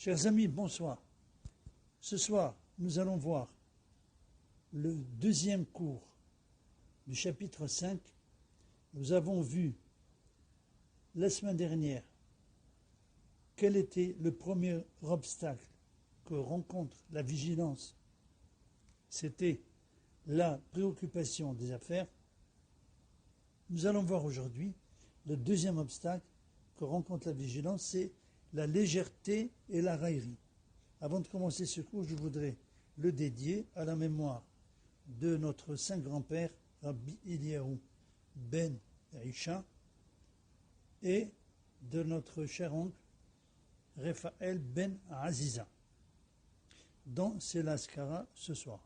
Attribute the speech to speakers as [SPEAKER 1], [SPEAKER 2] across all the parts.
[SPEAKER 1] Chers amis, bonsoir. Ce soir, nous allons voir le deuxième cours du chapitre 5. Nous avons vu la semaine dernière quel était le premier obstacle que rencontre la vigilance. C'était la préoccupation des affaires. Nous allons voir aujourd'hui le deuxième obstacle que rencontre la vigilance, c'est la légèreté et la raillerie. Avant de commencer ce cours, je voudrais le dédier à la mémoire de notre saint grand-père, Rabbi Eliyahu ben Isha, et de notre cher oncle, Raphaël ben Aziza, dont c'est l'Askara ce soir.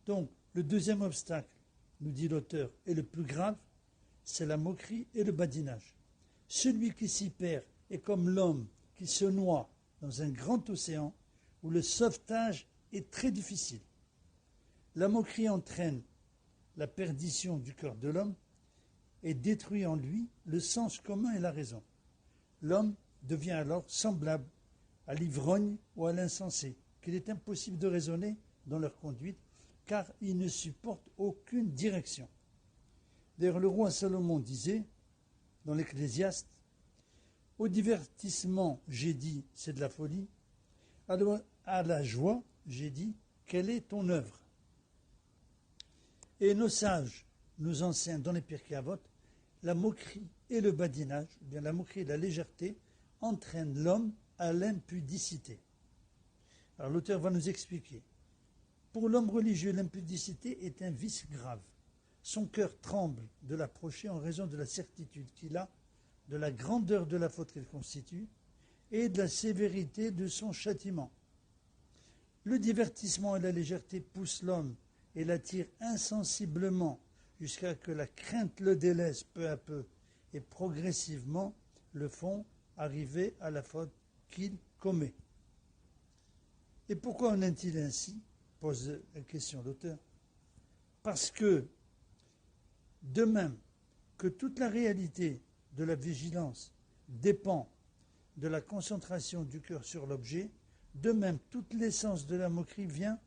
[SPEAKER 1] Donc, le deuxième obstacle, nous dit l'auteur, est le plus grave, c'est la moquerie et le badinage. Celui qui s'y perd est comme l'homme qui se noie dans un grand océan où le sauvetage est très difficile. La moquerie entraîne la perdition du cœur de l'homme et détruit en lui le sens commun et la raison. L'homme devient alors semblable à l'ivrogne ou à l'insensé, qu'il est impossible de raisonner dans leur conduite, car ils ne supportent aucune direction. D'ailleurs, le roi Salomon disait, dans l'Ecclésiaste, « Au divertissement, j'ai dit, c'est de la folie. À la joie, j'ai dit, quelle est ton œuvre ?» Et nos sages nous enseignent dans les Pirkei Avot, la moquerie et le badinage, ou bien la moquerie et la légèreté, entraînent l'homme à l'impudicité. Alors l'auteur va nous expliquer. Pour l'homme religieux, l'impudicité est un vice grave. Son cœur tremble de l'approcher en raison de la certitude qu'il a, de la grandeur de la faute qu'elle constitue et de la sévérité de son châtiment. Le divertissement et la légèreté poussent l'homme et l'attirent insensiblement jusqu'à que la crainte le délaisse peu à peu et progressivement le font arriver à la faute qu'il commet. Et pourquoi en est-il ainsi ? Pose la question l'auteur. Parce que, de même que toute la réalité de la vigilance dépend de la concentration du cœur sur l'objet, de même toute l'essence de la moquerie vient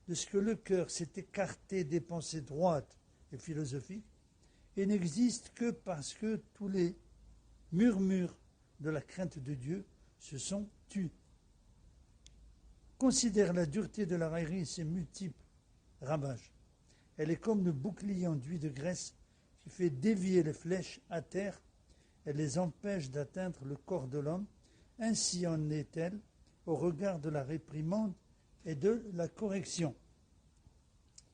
[SPEAKER 1] de ce que le cœur s'est écarté des pensées droites et philosophiques et n'existe que parce que tous les murmures de la crainte de Dieu se sont tus. Considère la dureté de la raillerie et ses multiples ravages. Elle est comme le bouclier enduit de graisse qui fait dévier les flèches à terre et les empêche d'atteindre le corps de l'homme. Ainsi en est-elle au regard de la réprimande et de la correction.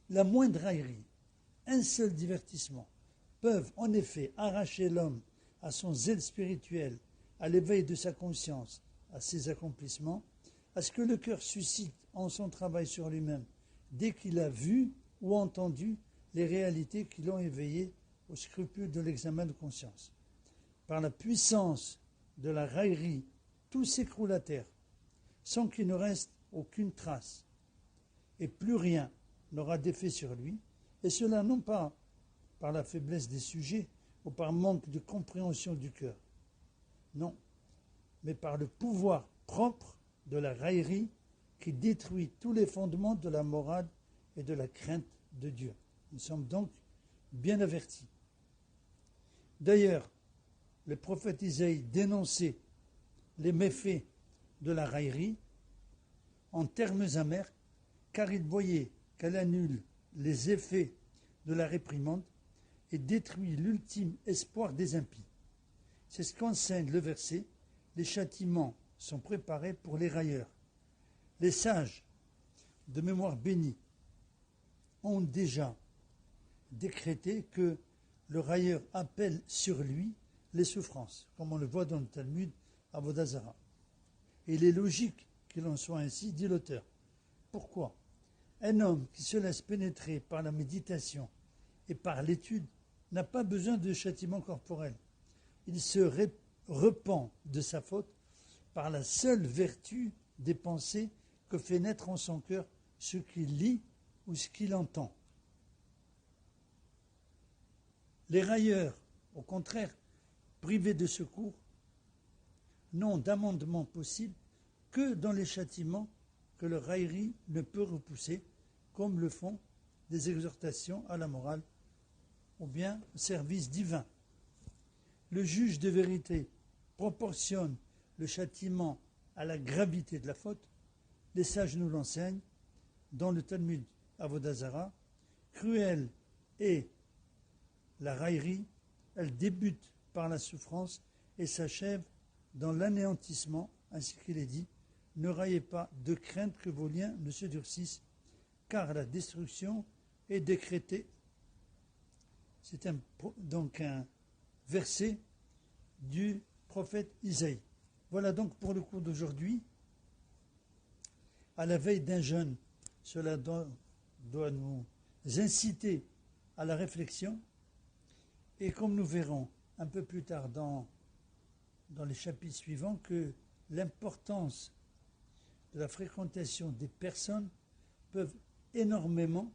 [SPEAKER 1] La moindre raillerie, un seul divertissement, peuvent en effet arracher l'homme à son zèle spirituel, à l'éveil de sa conscience, à ses accomplissements, à ce que le cœur suscite en son travail sur lui-même, dès qu'il a vu ou entendu les réalités qui l'ont éveillé au scrupule de l'examen de conscience. Par la puissance de la raillerie, tout s'écroule à terre, sans qu'il ne reste aucune trace, et plus rien n'aura d'effet sur lui, et cela non pas par la faiblesse des sujets ou par manque de compréhension du cœur, non, mais par le pouvoir propre de la raillerie qui détruit tous les fondements de la morale et de la crainte de Dieu. Nous sommes donc bien avertis. D'ailleurs, le prophète Isaïe dénonçait les méfaits de la raillerie en termes amers, car il voyait qu'elle annule les effets de la réprimande et détruit l'ultime espoir des impies. C'est ce qu'enseigne le verset, les châtiments sont préparés pour les railleurs. Les sages, de mémoire bénie, ont déjà décrété que le railleur appelle sur lui les souffrances, comme on le voit dans le Talmud Avodah Zarah. Et il est logique qu'il en soit ainsi, dit l'auteur. Pourquoi ? Un homme qui se laisse pénétrer par la méditation et par l'étude n'a pas besoin de châtiment corporel. Il se repent de sa faute par la seule vertu des pensées que fait naître en son cœur ce qu'il lit ou ce qu'il entend. Les railleurs, au contraire, privés de secours, n'ont d'amendement possible que dans les châtiments que le raillerie ne peut repousser, comme le font des exhortations à la morale ou bien au service divin. Le juge de vérité proportionne le châtiment à la gravité de la faute. Les sages nous l'enseignent dans le Talmud Avodah Zarah. Cruelle est la raillerie, elle débute par la souffrance et s'achève dans l'anéantissement, ainsi qu'il est dit. Ne raillez pas de crainte que vos liens ne se durcissent, car la destruction est décrétée. C'est donc un verset du prophète Isaïe. Voilà donc pour le cours d'aujourd'hui. À la veille d'un jeûne, cela doit nous inciter à la réflexion. Et comme nous verrons un peu plus tard dans les chapitres suivants, que l'importance de la fréquentation des personnes peuvent énormément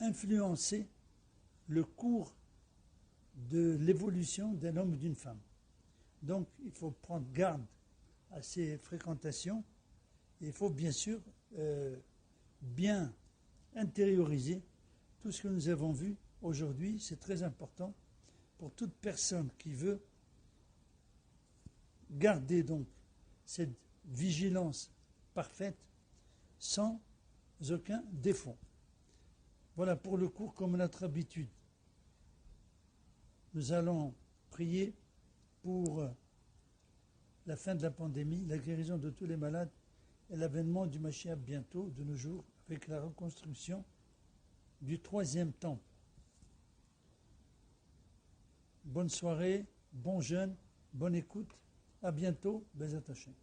[SPEAKER 1] influencer le cours de l'évolution d'un homme ou d'une femme. Donc il faut prendre garde à ces fréquentations et il faut bien sûr bien intérioriser tout ce que nous avons vu aujourd'hui. C'est très important pour toute personne qui veut garder donc cette vigilance parfaite sans aucun défaut. Voilà pour le cours comme à notre habitude. Nous allons prier pour la fin de la pandémie, la guérison de tous les malades et l'avènement du Mashiach bientôt, de nos jours, avec la reconstruction du 3e temple. Bonne soirée, bon jeûne, bonne écoute. À bientôt, Bezat Hashem.